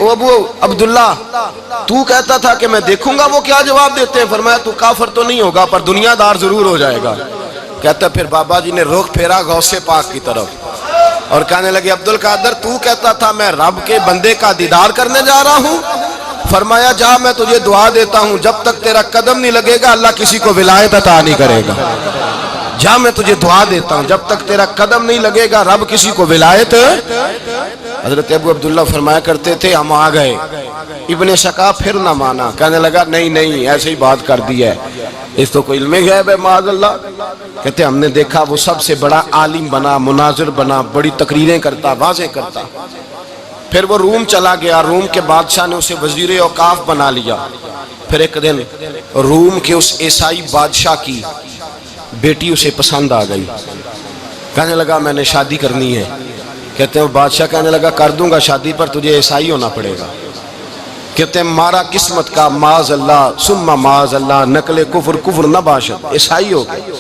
او ابو عبداللہ تو کہتا تھا کہ میں دیکھوں گا وہ کیا جواب دیتے ہیں. فرمایا تو کافر تو نہیں ہوگا پر دنیا دار ضرور ہو جائے گا. کہتا پھر بابا جی نے رخ پھیرا غوث پاک کی طرف اور کہنے لگے عبد القادر تو کہتا تھا میں رب کے بندے کا دیدار کرنے جا رہا ہوں. فرمایا جا میں تجھے دعا دیتا ہوں جب تک تیرا قدم نہیں لگے گا اللہ کسی کو ولایت عطا نہیں کرے گا. جا میں تجھے دعا دیتا ہوں جب تک تیرا قدم نہیں لگے گا رب کسی کو ولایت. حضرت ابو عبداللہ فرمایا کرتے تھے ہم آ گئے. ابن شقا پھر نہ مانا, کہنے لگا نہیں ایسے ہی بات کر دی ہے, اس تو کوئی علم غیب ہے معاذ اللہ. کہتے ہم نے دیکھا وہ سب سے بڑا عالم بنا, مناظر بنا, بڑی تقریریں کرتا, واضح کرتا. پھر وہ روم چلا گیا, روم کے بادشاہ نے اسے وزیر اوقاف بنا لیا. پھر ایک دن روم کے اس عیسائی بادشاہ کی بیٹی اسے پسند آ گئی. کہنے لگا میں نے شادی کرنی ہے. کہتے ہیں وہ بادشاہ کہنے لگا کر دوں گا شادی پر تجھے عیسائی ہونا پڑے گا. کہتے ہیں مارا قسمت کا معاذ اللہ ثم معاذ اللہ, نقل کفر نہ باشد, عیسائی ہو گئے.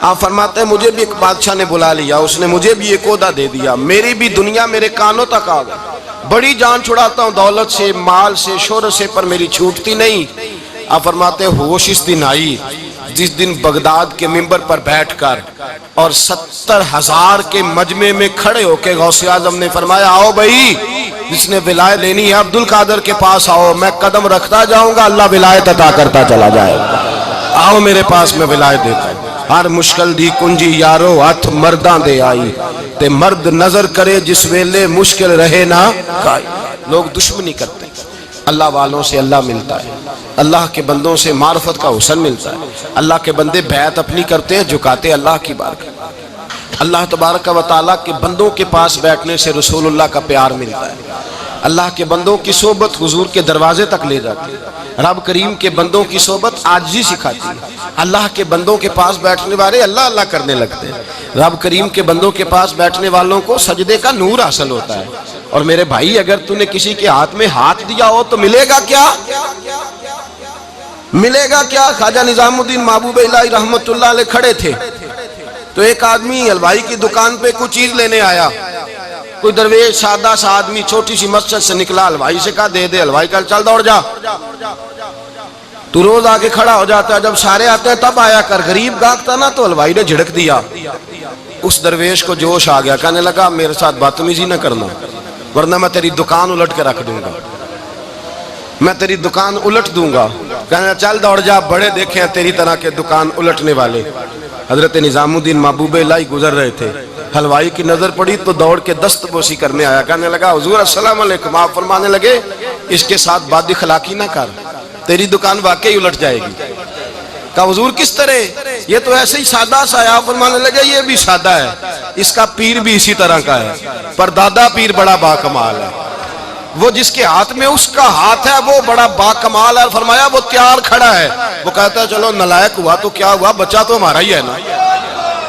آپ فرماتے ہیں مجھے بھی ایک بادشاہ نے بلا لیا, اس نے مجھے بھی ایک عہدہ دے دیا, میری بھی دنیا میرے کانوں تک آ گئی. بڑی جان چھڑاتا ہوں دولت سے, مال سے, شہرت سے, پر میری چھوٹتی نہیں. آپ فرماتے ہیں ہوش اس دن آئی جس دن بغداد کے منبر پر بیٹھ کر اور 70,000 کے مجمع میں کھڑے ہو کے غوث اعظم نے فرمایا آؤ بھائی جس نے ولایت لینی ہے عبد القادر کے پاس آؤ, میں قدم رکھتا جاؤں گا اللہ ولایت عطا کرتا چلا جائے گا. آؤ میرے پاس میں ولایت دیتا ہوں. ہر مشکل دی کنجی یارو ہاتھ مرداں دے آئی تے مرد نظر کرے جس ویلے مشکل رہے نہ کائی. لوگ دشمنی کرتے ہیں, اللہ والوں سے اللہ ملتا ہے, اللہ کے بندوں سے معرفت کا حسن ملتا ہے. اللہ کے بندے بیعت اپنی کرتے ہیں, جھکاتے اللہ کی بارگاہ. اللہ تبارک و تعالیٰ کے بندوں کے پاس بیٹھنے سے رسول اللہ کا پیار ملتا ہے. اللہ کے بندوں کی صحبت حضور کے دروازے تک لے جاتی ہے. رب کریم کے بندوں کی صحبت عاجزی سکھاتی ہے. اللہ کے بندوں کے پاس بیٹھنے والے اللہ اللہ کرنے لگتے ہیں. رب کریم کے بندوں کے پاس بیٹھنے والوں کو سجدے کا نور حاصل ہوتا ہے. اور میرے بھائی اگر تو نے کسی کے ہاتھ میں ہاتھ دیا ہو تو ملے گا کیا؟ ملے گا کیا؟ خواجہ نظام الدین محبوب الہی رحمت اللہ علیہ کھڑے تھے تو ایک آدمی حلوائی کی دکان پہ کچھ چیز لینے آیا. کوئی درویش سادہ سا آدمی چھوٹی سی مسجد سے نکلا, حلوائی سے کہا دے دے. حلوائی کہا چل دوڑ جا, تو روز آگے کھڑا ہو جاتا ہے, جب سارے آتے ہیں تب آیا کر. غریب گاہک تھا نا تو حلوائی نے جھڑک دیا. اس درویش کو جوش آ گیا, کہنے لگا میرے ساتھ بدتمیزی نہ کرنا ورنہ میں تیری دکان الٹ کے رکھ دوں گا, میں تیری دکان الٹ دوں گا. کہنے چل دوڑ جا, بڑے دیکھیں تیری طرح کے دکان الٹنے والے. حضرت نظام الدین محبوب الہی گزر رہے تھے, حلوائی کی نظر پڑی تو دوڑ کے دست بوسی کرنے آیا. کہنے لگا حضور السلام علیکم. آپ فرمانے لگے اس کے ساتھ بد اخلاقی نہ کر, تیری دکان واقعی الٹ جائے گی. کہا حضور کس طرح؟ یہ تو ایسے ہی سادہ سا ہے. آپ فرمانے لگے یہ بھی سادہ ہے, اس کا پیر بھی اسی طرح کا ہے, پر دادا پیر بڑا باکمال ہے. وہ جس کے ہاتھ میں اس کا ہاتھ ہے وہ بڑا باکمال ہے. فرمایا وہ تیار کھڑا ہے. وہ کہتا ہے چلو نلائق ہوا تو کیا ہوا, بچہ تو ہمارا ہی ہے نا.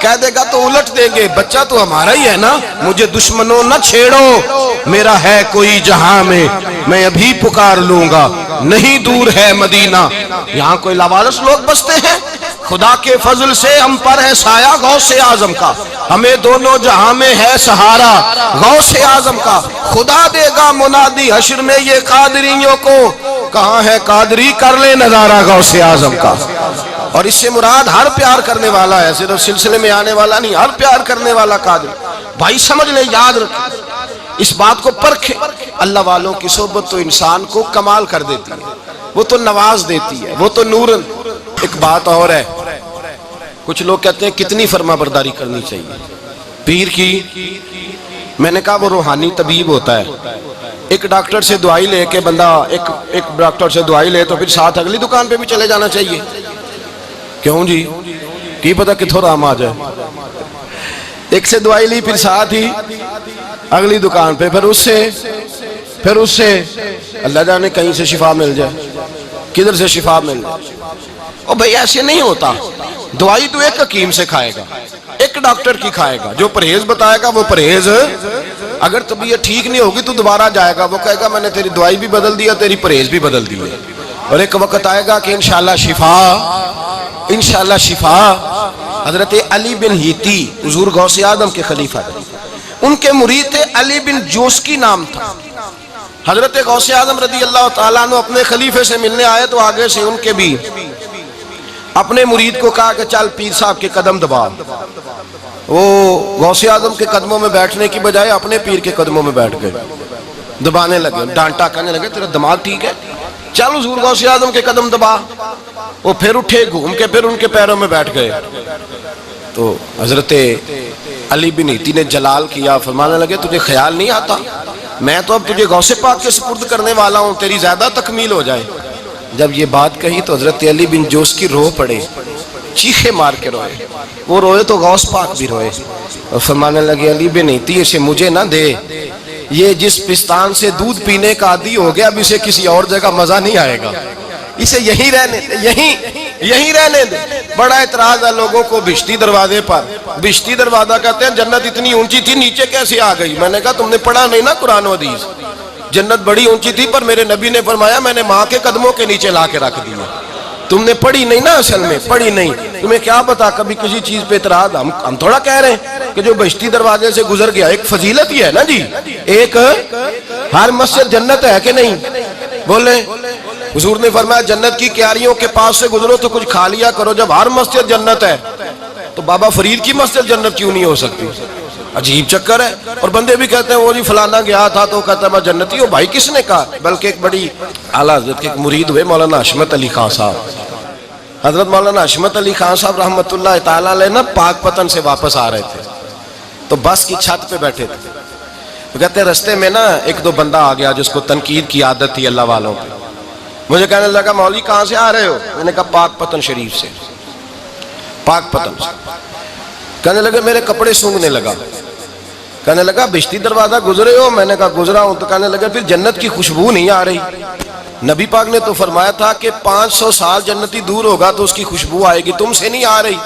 کہہ دے گا تو الٹ دیں گے, بچہ تو ہمارا ہی ہے نا. مجھے دشمنوں نہ چھیڑو, میرا ہے کوئی جہاں میں ابھی پکار لوں گا, نہیں دور ہے مدینہ. یہاں کوئی لاوارث لوگ بستے ہیں, خدا کے فضل سے ہم پر ہے سایہ غوث اعظم کا, ہمیں دونوں جہاں میں ہے سہارا غوث اعظم کا. خدا دے گا منادی حشر میں یہ قادریوں کو, کہاں ہے قادری کر لے نظارہ غوث اعظم کا. اور اس سے مراد ہر پیار کرنے والا ہے, صرف سلسلے میں آنے والا نہیں, ہر پیار کرنے والا قادر. بھائی سمجھ لیں, یاد رکھیں, اس بات کو پرکھیں. اللہ والوں کی صحبت تو انسان کو کمال کر دیتی ہے, وہ تو نواز دیتی ہے, وہ تو نورن. ایک بات اور ہے, کچھ لوگ کہتے ہیں کتنی فرما برداری کرنی چاہیے پیر کی. میں نے کہا وہ روحانی طبیب ہوتا ہے. ایک ڈاکٹر سے دوائی لے کے بندہ ایک ڈاکٹر سے دوائی لے تو پھر ساتھ اگلی دکان پہ بھی چلے جانا چاہیے. کیوں جی, کی پتہ کتھوں رام آ جائے. ایک سے دوائی لی پھر ساتھ ہی اگلی دکان پہ, پھر اس سے اللہ جانے کہیں سے شفا مل جائے, کدھر سے شفا مل جائے. اور بھئی ایسے نہیں ہوتا. دوائی تو ایک حکیم سے کھائے گا, ایک ڈاکٹر کی کھائے گا, جو پرہیز بتائے گا وہ پرہیز. اگر طبیعت ٹھیک نہیں ہوگی تو دوبارہ جائے گا, وہ کہے گا میں نے تیری دوائی بھی بدل دیا, تیری پرہیز بھی بدل دی. اور ایک وقت آئے گا کہ انشاءاللہ شفا. حضرت علی بن ہیتی حضور غوث اعظم کے خلیفہ تھے, ان کے مرید تھے علی بن جوسکی نام تھا. حضرت غوث اعظم رضی اللہ تعالیٰ عنہ اپنے خلیفے سے ملنے آئے تو آگے سے ان کے بھی اپنے مرید کو کہا کہ چل پیر صاحب کے قدم دبا. وہ غوث اعظم کے قدموں میں بیٹھنے کی بجائے اپنے پیر کے قدموں میں بیٹھ گئے, دبانے لگے, ڈانٹا, کہنے لگے تیرا دماغ ٹھیک ہے, چل حضور غوث اعظم کے قدم دبا. وہ پھر اٹھے, گھوم کے پھر ان کے پیروں میں بیٹھ گئے. تو حضرت علی بن ایتی نے جلال کیا, فرمانے لگے تجھے خیال نہیں آتا میں تو اب تجھے غوث پاک کے سپرد کرنے والا ہوں, تیری زیادہ تکمیل ہو جائے. جب یہ بات کہی تو حضرت علی بن جوش کی رو پڑے, چیخے مار کے روئے. وہ روئے تو غوث پاک بھی روئے اور فرمانے لگے علی بن ایتی اسے مجھے نہ دے, یہ جس پستان سے دودھ پینے کا عادی ہو گیا اب اسے کسی اور جگہ مزہ نہیں آئے گا, اسے یہیں رہنے دے, یہیں رہنے دے. بڑا اعتراض ہے لوگوں کو بھشتی دروازے پر. بھشتی دروازہ کہتے ہیں جنت اتنی اونچی تھی نیچے کیسے آ گئی. میں نے کہا تم نے پڑھا نہیں نا قرآن و حدیث, جنت بڑی اونچی تھی پر میرے نبی نے فرمایا میں نے ماں کے قدموں کے نیچے لا کے رکھ دیا. تم نے پڑھی نہیں نا, اصل میں پڑھی نہیں. تمہیں کیا پتا کبھی کسی چیز پہ اعتراض. ہم تھوڑا کہہ رہے ہیں کہ جو بہشتی دروازے سے گزر گیا ایک فضیلت ہی ہے نا جی. ایک ہر مسجد جنت ہے کہ نہیں, بولے. حضور نے فرمایا جنت کی کیاریوں کے پاس سے گزرو تو کچھ کھا لیا کرو. جب ہر مسجد جنت ہے تو بابا فرید کی مسجد جنت کیوں نہیں ہو سکتی. عجیب چکر ہے. اور بندے بھی کہتے ہیں وہ جی فلانا گیا تھا تو کہتا ہے میں جنتی ہوں. بھائی کس نے کہا. بلکہ ایک بڑی اعلیٰ حضرت کے ایک مرید ہوئے مولانا حشمت علی خان صاحب. حضرت مولانا حشمت علی خان صاحب رحمۃ اللہ تعالیٰ علیہ نا پاک پتن سے واپس آ رہے تھے تو بس کی چھت پہ بیٹھے تھے. کہتے رستے میں نا ایک دو بندہ آ گیا جس کو تنقید کی عادت تھی اللہ والوں کی. مجھے کہنے لگا مولوی کہاں سے آ رہے ہو. میں نے کہا پاک پتن شریف سے. پاک پتن سے. کہنے لگے میرے کپڑے سونگنے لگا. کہنے لگا بھشتی دروازہ گزرے ہو. میں نے کہا گزرا ہوں. تو کہنے لگا پھر جنت کی خوشبو نہیں آ رہی. نبی پاک نے تو فرمایا تھا کہ 500 سال جنتی دور ہوگا تو اس کی خوشبو آئے گی, تم سے نہیں آ رہی.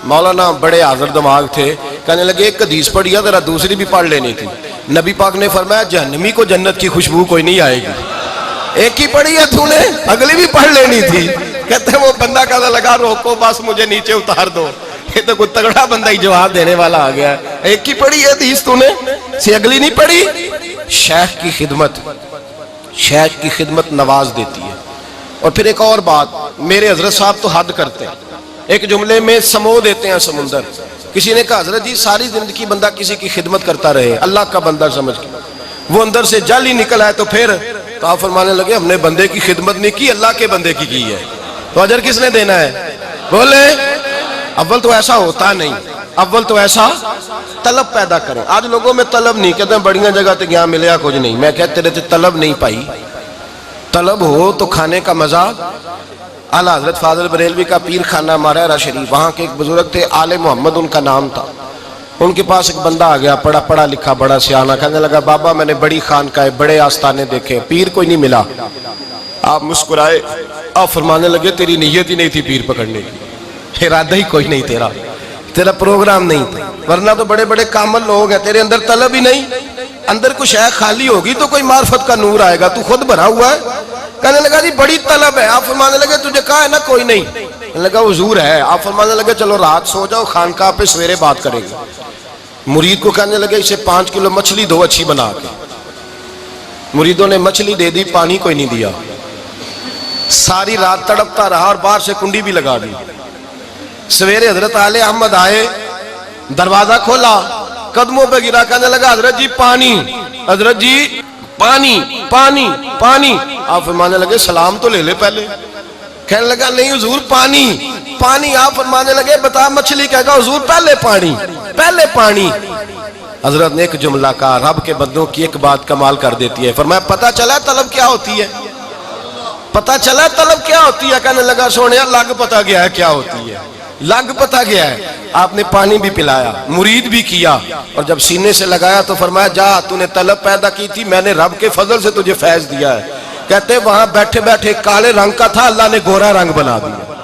مولانا بڑے حاضر دماغ تھے, کہنے لگے ایک حدیث پڑھی ہے ذرا دوسری بھی پڑھ لینی تھی. نبی پاک نے فرمایا جہنمی کو جنت کی خوشبو کوئی نہیں آئے گی. ایک ہی پڑھی ہے تو نے, اگلی بھی پڑھ لینی تھی. کہتے ہیں وہ بندہ کہنے لگا روکو بس مجھے نیچے اتار دو. یہ تو کوئی تگڑا بندہ ہی جواب دینے والا آ گیا ہے. ایک ہی پڑھی ہے حدیث تو نے, سے اگلی نہیں پڑھی. شیخ کی خدمت نواز دیتی ہے. اور پھر ایک اور بات, میرے حضرت صاحب تو حد کرتے ہیں, ایک جملے میں سمو دیتے ہیں سمندر. کسی نے کہا حضرت جی ساری زندگی بندہ کسی کی خدمت کرتا رہے اللہ کا بندہ سمجھ کے, وہ اندر سے جل ہی نکل آئے تو پھر تو آپ فرمانے لگے ہم نے بندے کی خدمت نہیں کی اللہ کے بندے کی ہے تو اجر کس نے دینا ہے. بولے اول تو ایسا ہوتا نہیں, اول تو ایسا طلب پیدا کریں. آج لوگوں میں طلب نہیں, کہتے ہیں بڑیاں جگہ تے گیا ملیا کچھ نہیں. میں کہتے رہتے طلب نہیں پائی. طلب ہو تو کھانے کا مزہ. اعلیٰ حضرت فاضل بریلوی کا پیر خانہ مارہرہ شریف, وہاں کے ایک بزرگ تھے آل محمد ان کا نام تھا. ان کے پاس ایک بندہ آ گیا پڑھا لکھا بڑا سیانہ. کہنے لگا بابا میں نے بڑی خانقاہیں بڑے آستانے دیکھے, پیر کوئی نہیں ملا. آپ مسکرائے, آپ فرمانے لگے تیری نیت ہی نہیں تھی پیر پکڑنے کی, ارادہ ہی کوئی نہیں تیرا پروگرام نہیں تھا. ورنہ تو بڑے بڑے کامل لوگ ہیں, تیرے اندر طلب ہی نہیں. اندر کوئی شے خالی ہوگی تو کوئی معرفت کا نور آئے گا, تو خود بھرا ہوا ہے. کہنے لگا جی بڑی طلب ہے. آپ فرمانے لگے تجھے کہا ہے نا کوئی نہیں. کہنے لگا حضور ہے. آپ فرمانے لگے چلو رات سو جاؤ, خانقاہ پہ سویرے بات کرے گا. مرید کو کہنے لگے اسے 5 کلو مچھلی دو اچھی بنا کے. مریدوں نے مچھلی دے دی, پانی کوئی نہیں دیا. ساری رات تڑپتا رہا اور باہر سے کنڈی بھی لگا دی. سویرے حضرت آل احمد آئے, دروازہ کھولا, قدموں پہ گرا, کہنے لگا حضرت جی پانی, حضرت جی پانی پانی پانی. آپ فرمانے لگے سلام تو لے لے پہلے. کہنے لگا نہیں حضور پانی پانی. آپ فرمانے لگے بتا مچھلی کہے گا حضور پہلے پانی پہلے پانی. حضرت نے ایک جملہ کہا, رب کے بندوں کی ایک بات کمال کر دیتی ہے. فرمایا پتہ چلا طلب کیا ہوتی ہے, پتہ چلا طلب کیا ہوتی ہے. کہنے لگا سونے لگ پتہ گیا ہے کیا ہوتی ہے, لگ پتہ گیا ہے. آپ نے پانی بھی پلایا, مرید بھی کیا, اور جب سینے سے لگایا تو فرمایا جا تو نے طلب پیدا کی تھی, میں نے رب کے فضل سے تجھے فیض دیا ہے. کہتے وہاں بیٹھے بیٹھے کالے رنگ کا تھا, اللہ نے گورا رنگ بنا دیا,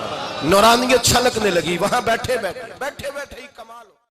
نورانیت چھلکنے لگی. وہاں بیٹھے بیٹھے ہی کمال.